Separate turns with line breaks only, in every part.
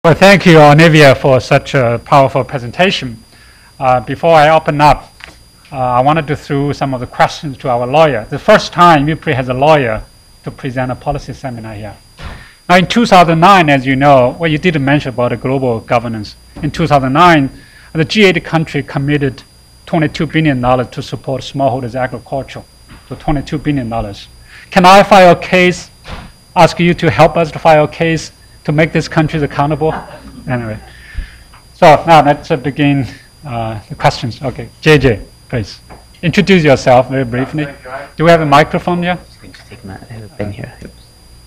Well, thank you, Olivia, for such a powerful presentation. Before I open up, I wanted to throw some of the questions to our lawyer. The first time IFPRI has a lawyer to present a policy seminar here. Now, in 2009, as you know, well, you didn't mention about the global governance. In 2009, the G8 country committed $22 billion to support smallholders agriculture, so $22 billion. Can I file a case, ask you to help us to file a case to make these countries accountable? Anyway, so now let's begin the questions. Okay, JJ, please. Introduce yourself very briefly. Do we have a microphone here?
I'm going to take my pen here.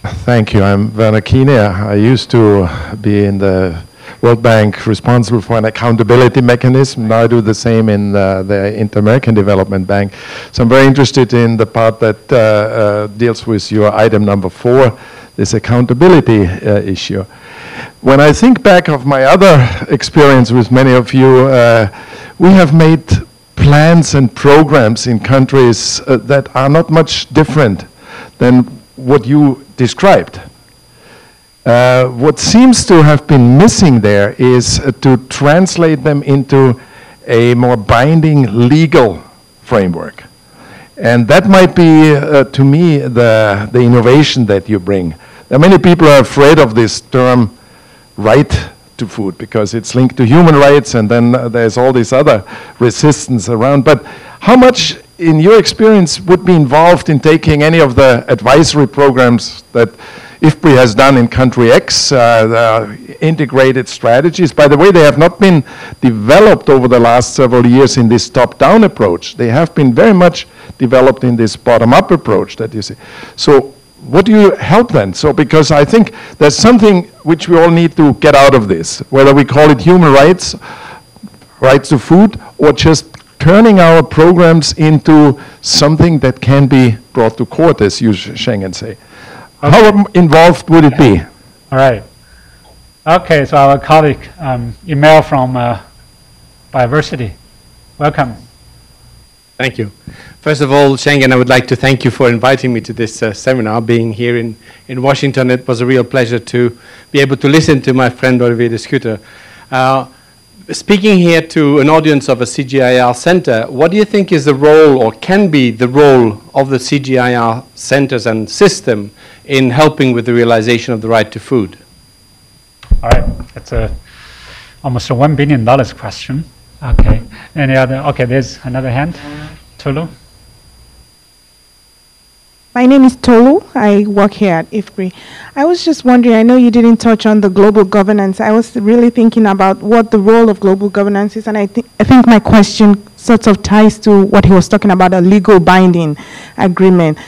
Thank you. I'm Werner Kiene. I used to be in the World Bank responsible for an accountability mechanism. Now I do the same in the Inter-American Development Bank. So I'm very interested in the part that deals with your item number 4, this accountability issue. When I think back of my other experience with many of you, we have made plans and programs in countries that are not much different than what you described. What seems to have been missing there is to translate them into a more binding legal framework. And that might be, to me, the innovation that you bring. Many people are afraid of this term right to food because it's linked to human rights, and then there's all this other resistance around. But how much, in your experience, would be involved in taking any of the advisory programs that IFPRI has done in country X, integrated strategies? By the way, they have not been developed over the last several years in this top-down approach. They have been very much developed in this bottom-up approach that you see. So what do you help then? So, because I think there's something which we all need to get out of this, whether we call it human rights, rights to food, or just turning our programs into something that can be brought to court, as you, Schengen, say. Okay. How involved would it be?
All right. Okay, so our colleague, Emil from Biodiversity. Welcome.
Thank you. First of all, Schengen, I would like to thank you for inviting me to this seminar. Being here in Washington, it was a real pleasure to be able to listen to my friend Olivier de Schutter. Speaking here to an audience of a CGIAR center, what do you think is the role, or can be the role, of the CGIAR centers and system in helping with the realization of the right to food?
All right, that's almost a $1 billion question. Okay, any other? Okay, there's another hand. Tolu?
My name is Tolu. I work here at IFPRI. I was just wondering, I know you didn't touch on the global governance. I was really thinking about what the role of global governance is, and I think my question sort of ties to what he was talking about, a legal binding agreement.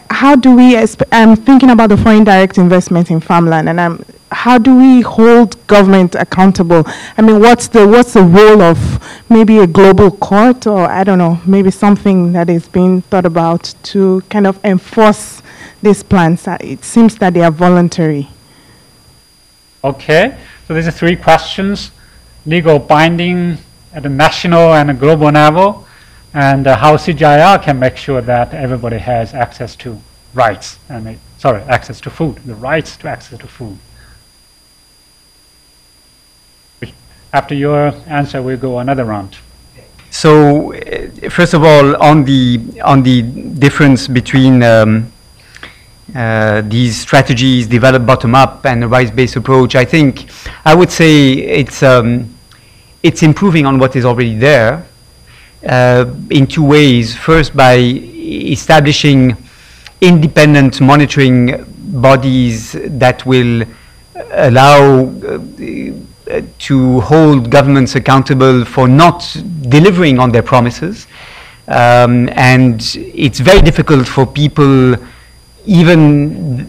How do we, I'm thinking about the foreign direct investment in farmland, and how do we hold government accountable? I mean, what's the role of maybe a global court, or I don't know, maybe something that is being thought about to kind of enforce these plans? It seems that they are voluntary.
Okay, so these are 3 questions: legal binding at the national and the global level, and how CGIAR can make sure that everybody has access to rights, access to food, the rights to access to food. After your answer, we'll go another round.
So, first of all, on the difference between these strategies developed bottom-up and a rights-based approach, I would say it's improving on what is already there in 2 ways. First, by establishing independent monitoring bodies that will allow to hold governments accountable for not delivering on their promises. And it's very difficult for people, even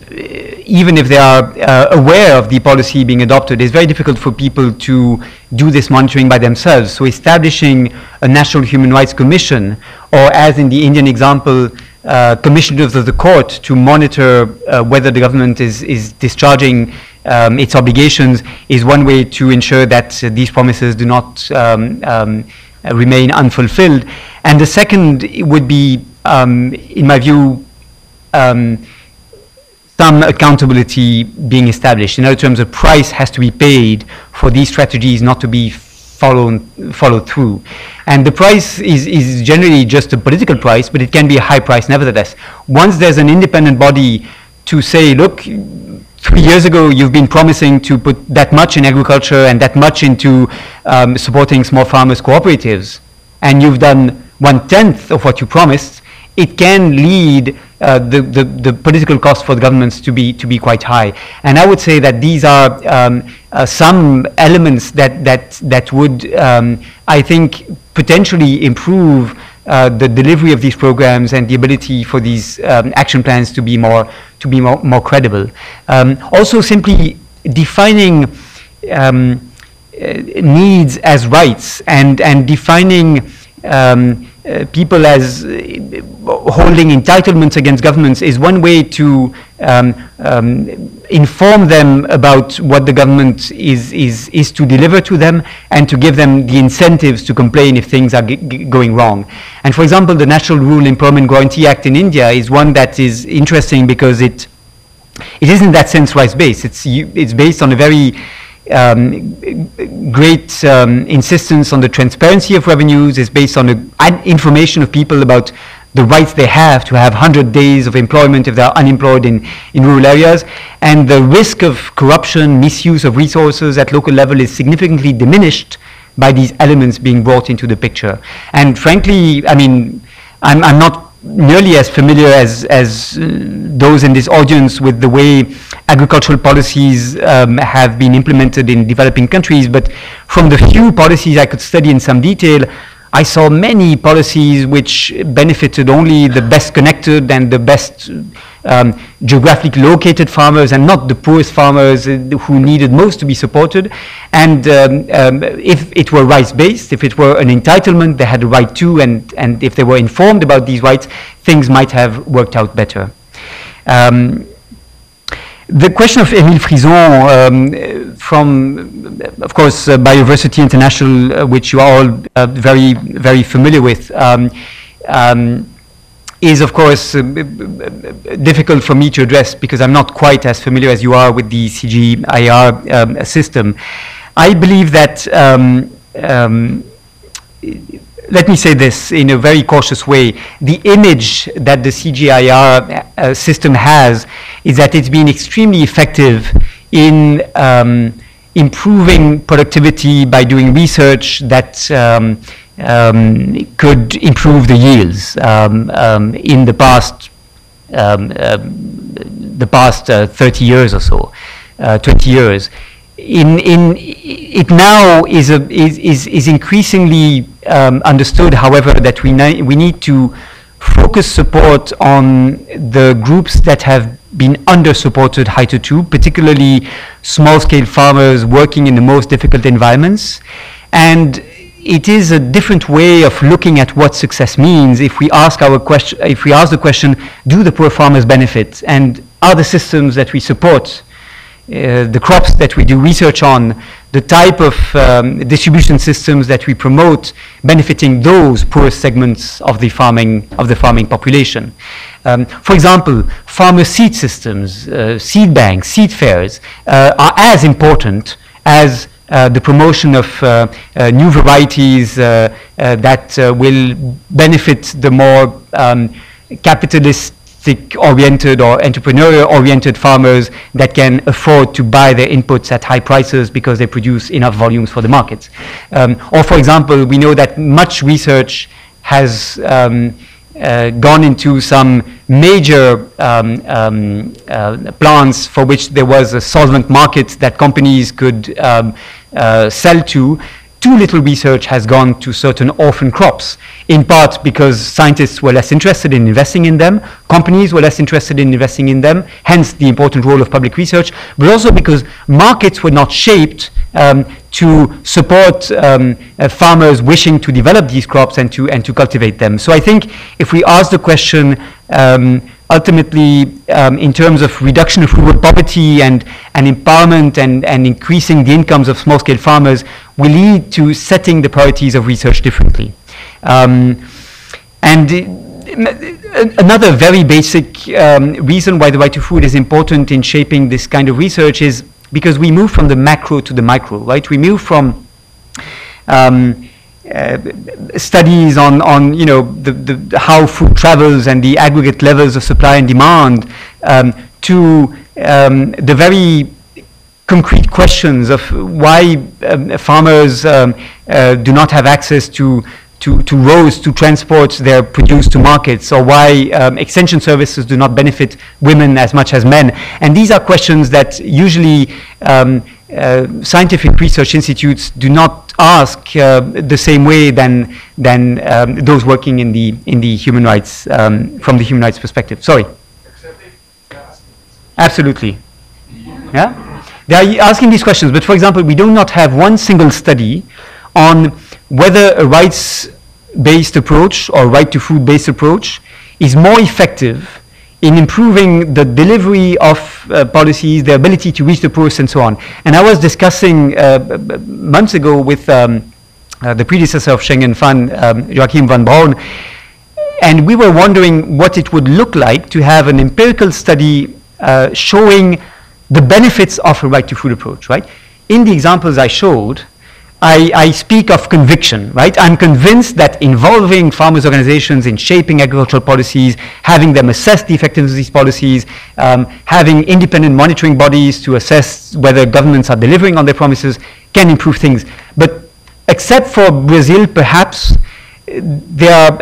if they are aware of the policy being adopted, it's very difficult for people to do this monitoring by themselves. So establishing a National Human Rights Commission, or as in the Indian example, commissioners of the court to monitor whether the government is discharging its obligations, is one way to ensure that these promises do not remain unfulfilled. And the second would be, in my view, some accountability being established. In other terms, a price has to be paid for these strategies not to be followed through. And the price is generally just a political price, but it can be a high price nevertheless. Once there's an independent body to say, look, 3 years ago you've been promising to put that much in agriculture and that much into supporting small farmers cooperatives, and you've done 1/10 of what you promised, it can lead the political cost for the governments to be quite high. And I would say that these are some elements that would, I think, potentially improve the delivery of these programs and the ability for these action plans to be more credible. Also, simply defining needs as rights and defining people as holding entitlements against governments is one way to inform them about what the government is to deliver to them, and to give them the incentives to complain if things are going wrong. And for example, the National Rural Employment Guarantee Act in India is one that is interesting because it is in that sense rights-based. It's based on a very great insistence on the transparency of revenues. Is based on the information of people about the rights they have to have 100 days of employment if they are unemployed in rural areas. And the risk of corruption, misuse of resources at local level is significantly diminished by these elements being brought into the picture. And frankly, I mean, I'm not nearly as familiar as those in this audience with the way agricultural policies have been implemented in developing countries, but from the few policies I could study in some detail, I saw many policies which benefited only the best connected and the best geographically located farmers, and not the poorest farmers who needed most to be supported. And if it were rights-based, if it were an entitlement they had a right to, and if they were informed about these rights, things might have worked out better. The question of Émile Frison from, of course, Biodiversity International, which you are all very, very familiar with, is, of course, difficult for me to address because I'm not quite as familiar as you are with the CGIAR system. I believe that, let me say this in a very cautious way, the image that the CGIAR system has is that it's been extremely effective in improving productivity by doing research that could improve the yields in the past 30 years or so, 20 years. It now is increasingly understood, however, that we need to focus support on the groups that have been under-supported hitherto, particularly small-scale farmers working in the most difficult environments. And it is a different way of looking at what success means if we ask the question, do the poor farmers benefit? And are the systems that we support, the crops that we do research on, the type of distribution systems that we promote benefiting those poor segments of the farming population? For example, farmer seed systems, seed banks, seed fairs are as important as the promotion of new varieties that will benefit the more capitalistic-oriented or entrepreneurial-oriented farmers that can afford to buy their inputs at high prices because they produce enough volumes for the markets. Or, for example, we know that much research has gone into some major plants for which there was a solvent market that companies could sell to. Too little research has gone to certain orphan crops, in part because scientists were less interested in investing in them, companies were less interested in investing in them, hence the important role of public research, but also because markets were not shaped to support farmers wishing to develop these crops and to cultivate them. So I think if we ask the question ultimately in terms of reduction of rural poverty and empowerment and increasing the incomes of small-scale farmers, will lead to setting the priorities of research differently. And a another very basic reason why the right to food is important in shaping this kind of research is because we move from the macro to the micro, right? We move from studies on you know the how food travels and the aggregate levels of supply and demand to the very concrete questions of why farmers do not have access to roads to transport their produce to markets, or why extension services do not benefit women as much as men. And these are questions that usually scientific research institutes do not ask the same way than those working in the human rights from the human rights perspective. Sorry. Absolutely. Yeah, they are asking these questions, but for example, we do not have one single study on whether a rights-based approach or right-to-food-based approach is more effective in improving the delivery of policies, the ability to reach the poorest, and so on. And I was discussing months ago with the predecessor of Schengen Fund, Joachim van Braun, and we were wondering what it would look like to have an empirical study showing the benefits of a right-to-food approach, right? In the examples I showed, I speak of conviction, right? I'm convinced that involving farmers' organizations in shaping agricultural policies, having them assess the effectiveness of these policies, having independent monitoring bodies to assess whether governments are delivering on their promises can improve things. But except for Brazil, perhaps, there are,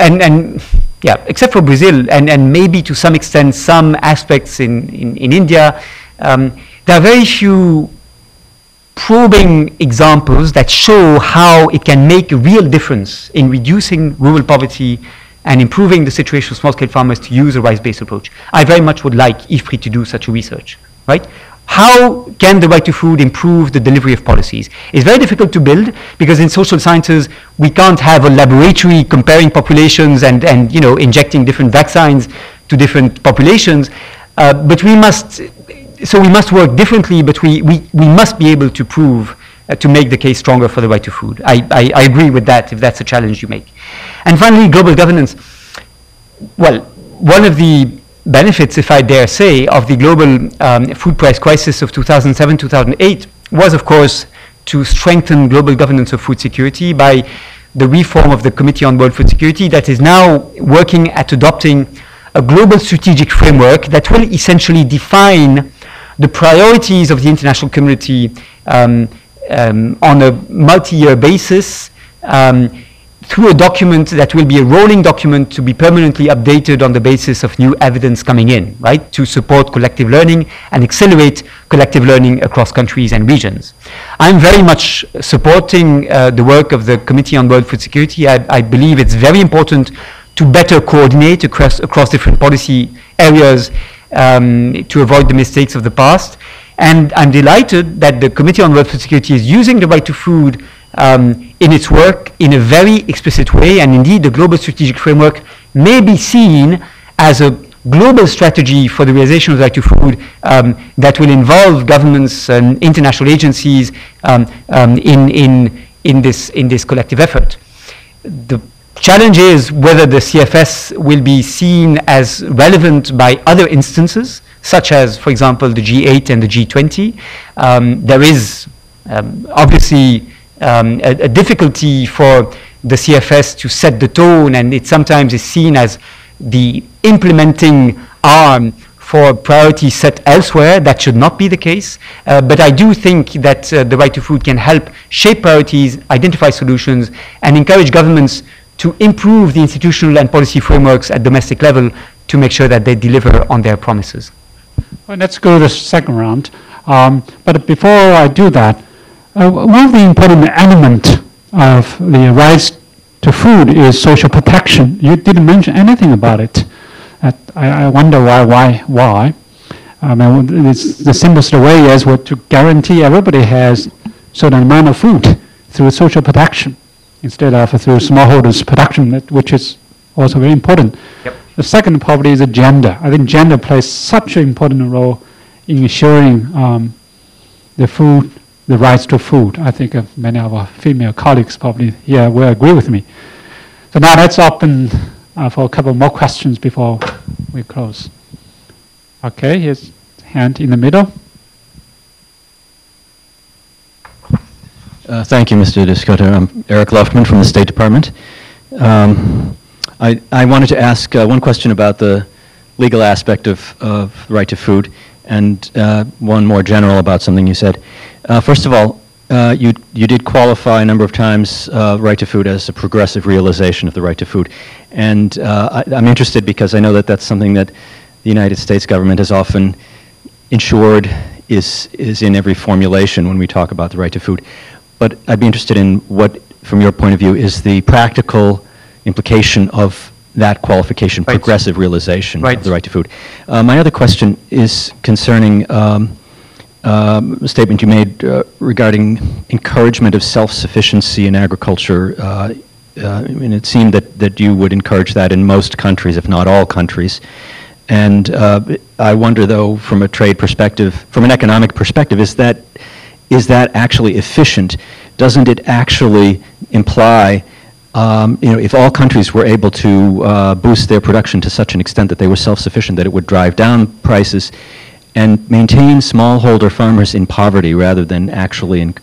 yeah, except for Brazil and maybe to some extent some aspects in India, there are very few probing examples that show how it can make a real difference in reducing rural poverty and improving the situation of small-scale farmers to use a rice-based approach. I very much would like IFPRI to do such a research, right? How can the right to food improve the delivery of policies? It's very difficult to build because in social sciences, we can't have a laboratory comparing populations and you know, injecting different vaccines to different populations, but we must work differently, but we must be able to prove, to make the case stronger for the right to food. I agree with that, if that's a challenge you make. And finally, global governance. Well, one of the benefits, if I dare say, of the global food price crisis of 2007-2008 was, of course, to strengthen global governance of food security by the reform of the Committee on World Food Security that is now working at adopting a global strategic framework that will essentially define the priorities of the international community on a multi-year basis through a document that will be a rolling document to be permanently updated on the basis of new evidence coming in, right, to support collective learning and accelerate collective learning across countries and regions. I'm very much supporting the work of the Committee on World Food Security. I believe it's very important to better coordinate across different policy areas to avoid the mistakes of the past. And I'm delighted that the Committee on World Food Security is using the right to food in its work in a very explicit way, and indeed the global strategic framework may be seen as a global strategy for the realization of the right to food that will involve governments and international agencies in this collective effort. The challenge is whether the CFS will be seen as relevant by other instances, such as, for example, the G8 and the G20. There is obviously a difficulty for the CFS to set the tone, and it sometimes is seen as the implementing arm for priorities set elsewhere. That should not be the case. But I do think that the right to food can help shape priorities, identify solutions, and encourage governments to improve the institutional and policy frameworks at domestic level to make sure that they deliver on their promises.
Well, let's go to the second round. But before I do that, one of the important elements of the rights to food is social protection. You didn't mention anything about it. I wonder why. I mean, it's the simplest way is to guarantee everybody has certain amount of food through social protection, instead of through smallholders production, which is also very important.
Yep.
The second probably is gender. I think gender plays such an important role in ensuring the rights to food. I think many of our female colleagues probably here will agree with me. So now let's open for a couple more questions before we close. Okay, his hand in the middle.
Thank you, Mr. Discutter. I'm Eric Luftman from the State Department. I wanted to ask one question about the legal aspect of the right to food, and one more general about something you said. First of all, you did qualify a number of times right to food as a progressive realization of the right to food. And I'm interested because I know that that's something that the United States government has often ensured is in every formulation when we talk about the right to food. But I'd be interested in what, from your point of view, is the practical implication of that qualification,
Right.
progressive realization
Right.
of the right to food. My other question is concerning a statement you made regarding encouragement of self-sufficiency in agriculture. And it seemed that you would encourage that in most countries, if not all countries. And I wonder, though, from a trade perspective, from an economic perspective, is that actually efficient? Doesn't it actually imply, if all countries were able to boost their production to such an extent that they were self-sufficient, that it would drive down prices and maintain smallholder farmers in poverty rather than actually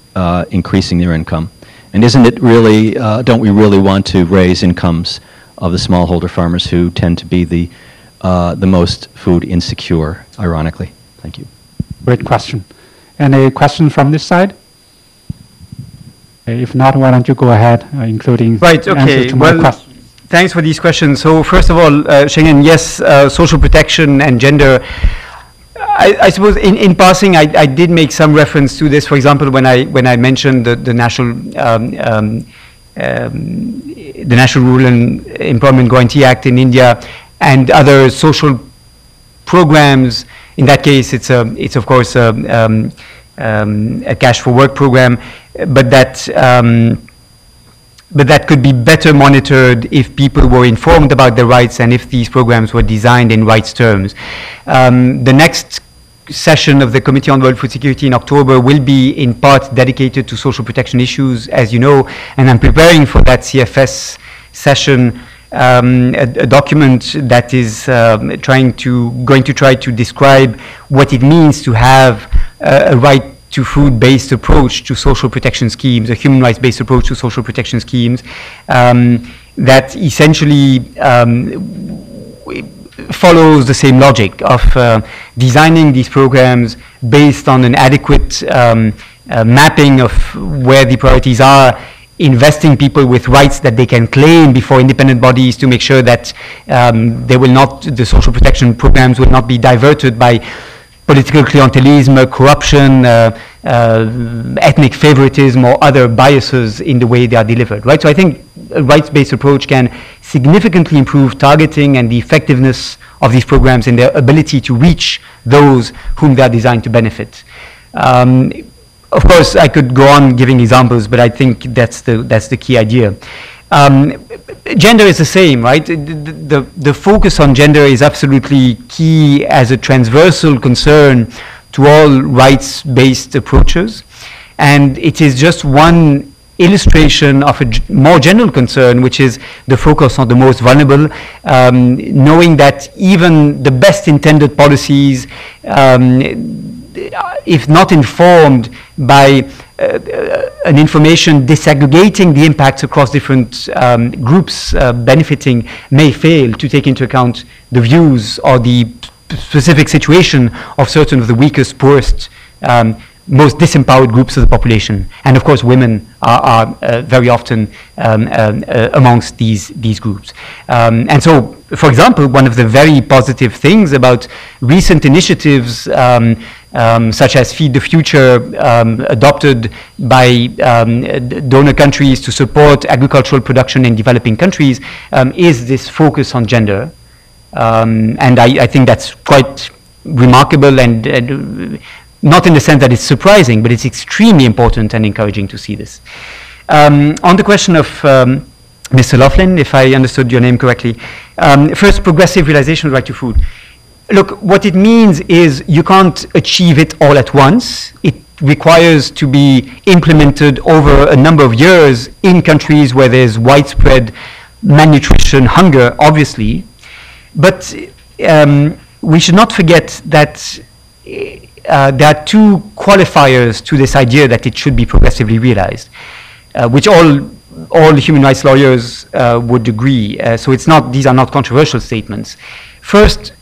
increasing their income? And isn't it really, don't we really want to raise incomes of the smallholder farmers who tend to be the most food insecure, ironically? Thank you.
Great question. Any question from this side? If not, why don't you go ahead, including
Right, okay.
answers to my
Well,
question.
thanks for these questions. So first of all, Schengen, yes, social protection and gender. I suppose in passing, I did make some reference to this. For example, when I mentioned the national Rural and Employment Guarantee Act in India and other social programs. In that case, it's of course a cash for work program, but that could be better monitored if people were informed about their rights and if these programs were designed in rights terms. The next session of the Committee on World Food Security in October will be in part dedicated to social protection issues, as you know, and I'm preparing for that CFS session a document that is going to try to describe what it means to have a right to food-based approach to social protection schemes, a human rights-based approach to social protection schemes, that essentially follows the same logic of designing these programs based on an adequate mapping of where the priorities are, investing people with rights that they can claim before independent bodies to make sure that the social protection programs will not be diverted by political clientelism, corruption, ethnic favoritism, or other biases in the way they are delivered, right? So I think a rights-based approach can significantly improve targeting and the effectiveness of these programs and their ability to reach those whom they are designed to benefit. Of course, I could go on giving examples, but I think that's the key idea. Gender is the same, right? The focus on gender is absolutely key as a transversal concern to all rights-based approaches. And it is just one illustration of a more general concern, which is the focus on the most vulnerable, knowing that even the best intended policies, if not informed by an information disaggregating the impacts across different groups benefiting, may fail to take into account the views or the specific situation of certain of the weakest, poorest, most disempowered groups of the population. And of course, women are very often amongst these groups. And so, for example, one of the very positive things about recent initiatives such as Feed the Future, adopted by donor countries to support agricultural production in developing countries, is this focus on gender. And I think that's quite remarkable and not in the sense that it's surprising, but it's extremely important and encouraging to see this. On the question of Mr. Laughlin, if I understood your name correctly, first, progressive realization of right to food. Look, what it means is you can't achieve it all at once. It requires to be implemented over a number of years in countries where there's widespread malnutrition, hunger, obviously. But we should not forget that there are two qualifiers to this idea that it should be progressively realized, which all human rights lawyers would agree. So these are not controversial statements. First,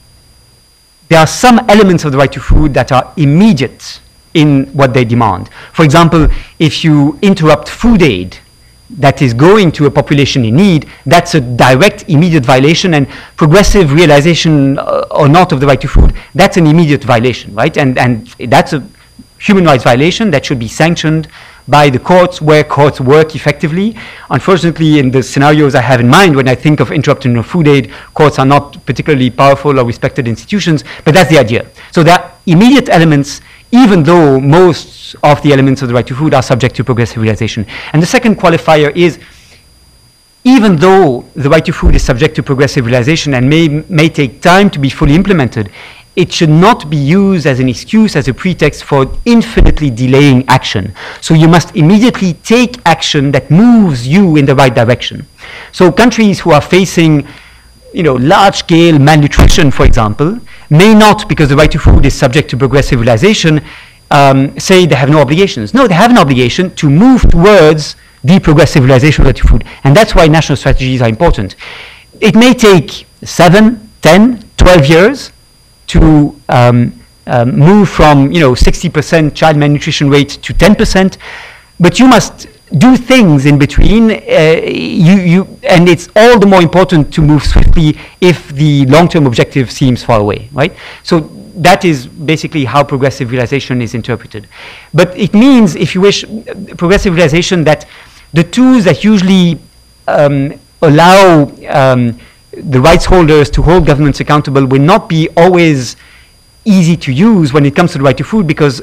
there are some elements of the right to food that are immediate in what they demand. For example, if you interrupt food aid that is going to a population in need, that's a direct, immediate violation, and progressive realization or not of the right to food, that's an immediate violation, right? And that's a human rights violation that should be sanctioned by the courts where courts work effectively. Unfortunately, in the scenarios I have in mind when I think of interrupting food aid, courts are not particularly powerful or respected institutions, but that's the idea. So there are immediate elements, even though most of the elements of the right to food are subject to progressive realization. And the second qualifier is, even though the right to food is subject to progressive realization and may take time to be fully implemented, it should not be used as an excuse, as a pretext for infinitely delaying action. So you must immediately take action that moves you in the right direction. So countries who are facing large-scale malnutrition, for example, may not, because the right to food is subject to progressive realization, say they have no obligations. No, they have an obligation to move towards the progressive realization of the right to food. And that's why national strategies are important. It may take 7, 10, 12 years to move from 60% child malnutrition rate to 10%, but you must do things in between, and it's all the more important to move swiftly if the long-term objective seems far away, right? So that is basically how progressive realization is interpreted. But it means, if you wish, progressive realization that the tools that usually allow the rights holders to hold governments accountable will not be always easy to use when it comes to the right to food, because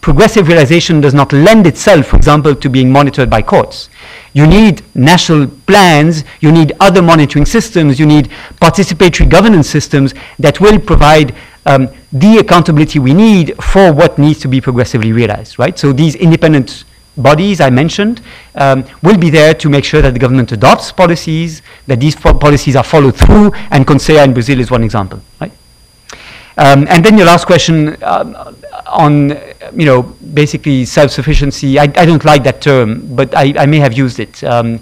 progressive realization does not lend itself, for example, to being monitored by courts. You need national plans, you need other monitoring systems, you need participatory governance systems that will provide the accountability we need for what needs to be progressively realized, right? So these independent bodies I mentioned will be there to make sure that the government adopts policies, that these policies are followed through, and Conceia in Brazil is one example, right? And then your last question on, basically self-sufficiency. I don't like that term, but I may have used it in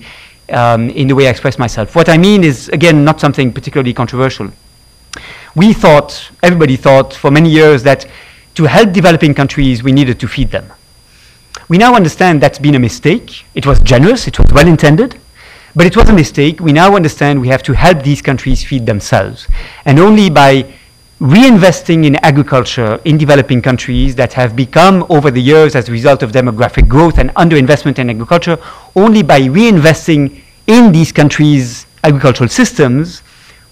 the way I express myself. What I mean is, again, not something particularly controversial. Everybody thought for many years that to help developing countries, we needed to feed them. We now understand that's been a mistake. It was generous, it was well-intended, but it was a mistake. We now understand we have to help these countries feed themselves. And only by reinvesting in agriculture in developing countries that have become, over the years, as a result of demographic growth and underinvestment in agriculture, only by reinvesting in these countries' agricultural systems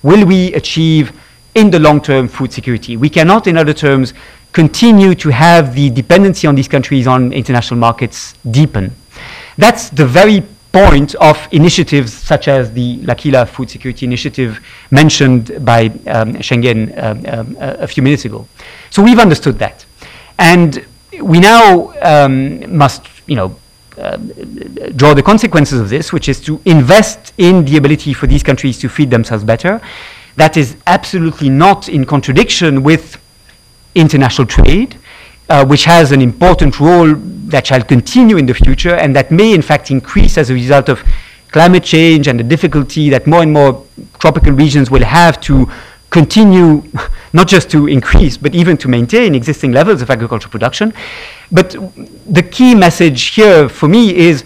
will we achieve, in the long term, food security. We cannot, in other terms, continue to have the dependency on these countries on international markets deepen. That's the very point of initiatives such as the L'Aquila Food Security Initiative mentioned by Schengen a few minutes ago. So we've understood that. And we now must, draw the consequences of this, which is to invest in the ability for these countries to feed themselves better. That is absolutely not in contradiction with international trade, which has an important role that shall continue in the future, and that may in fact increase as a result of climate change and the difficulty that more and more tropical regions will have to continue, not just to increase, but even to maintain existing levels of agricultural production. But the key message here for me is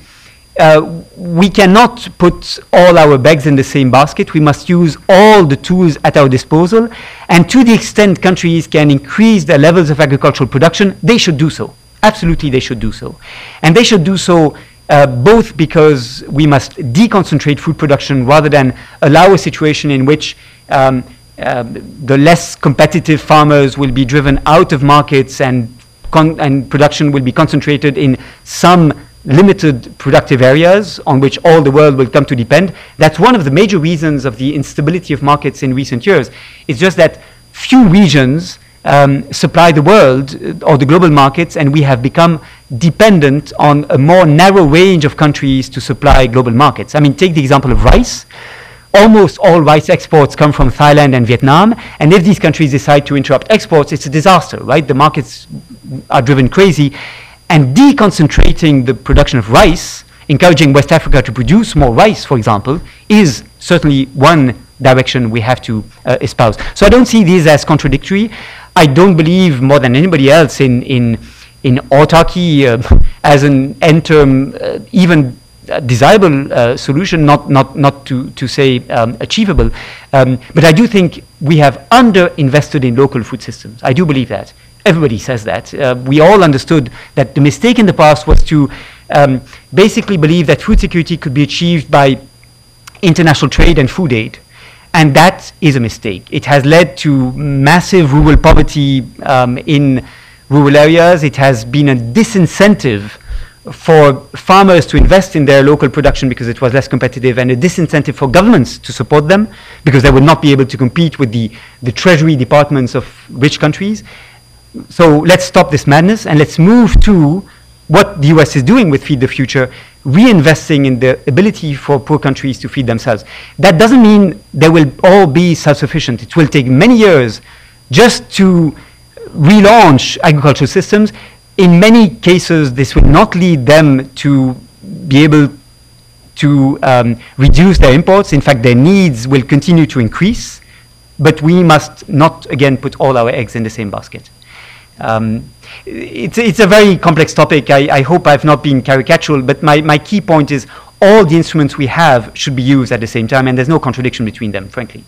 we cannot put all our eggs in the same basket. We must use all the tools at our disposal. And to the extent countries can increase their levels of agricultural production, they should do so. Absolutely, they should do so. And they should do so both because we must deconcentrate food production rather than allow a situation in which the less competitive farmers will be driven out of markets and production will be concentrated in some limited productive areas on which all the world will come to depend. That's one of the major reasons of the instability of markets in recent years. It's just that few regions supply the world or the global markets, and we have become dependent on a more narrow range of countries to supply global markets. I mean, take the example of rice. almost all rice exports come from Thailand and Vietnam, and if these countries decide to interrupt exports, it's a disaster, right? The markets are driven crazy, and deconcentrating the production of rice, encouraging West Africa to produce more rice, for example, is certainly one direction we have to espouse. So I don't see these as contradictory. I don't believe more than anybody else in autarky as an end-term, even desirable solution, not to say achievable. But I do think we have under-invested in local food systems. I do believe that. Everybody says that. We all understood that the mistake in the past was to basically believe that food security could be achieved by international trade and food aid. And that is a mistake. It has led to massive rural poverty in rural areas. It has been a disincentive for farmers to invest in their local production because it was less competitive, and a disincentive for governments to support them because they would not be able to compete with the treasury departments of rich countries. So let's stop this madness and let's move to what the US is doing with Feed the Future, reinvesting in the ability for poor countries to feed themselves. That doesn't mean they will all be self-sufficient. It will take many years just to relaunch agricultural systems. In many cases, this will not lead them to be able to reduce their imports. In fact, their needs will continue to increase, but we must not, again, put all our eggs in the same basket. It's a very complex topic. I hope I've not been caricatural, but my key point is all the instruments we have should be used at the same time, and there's no contradiction between them, frankly.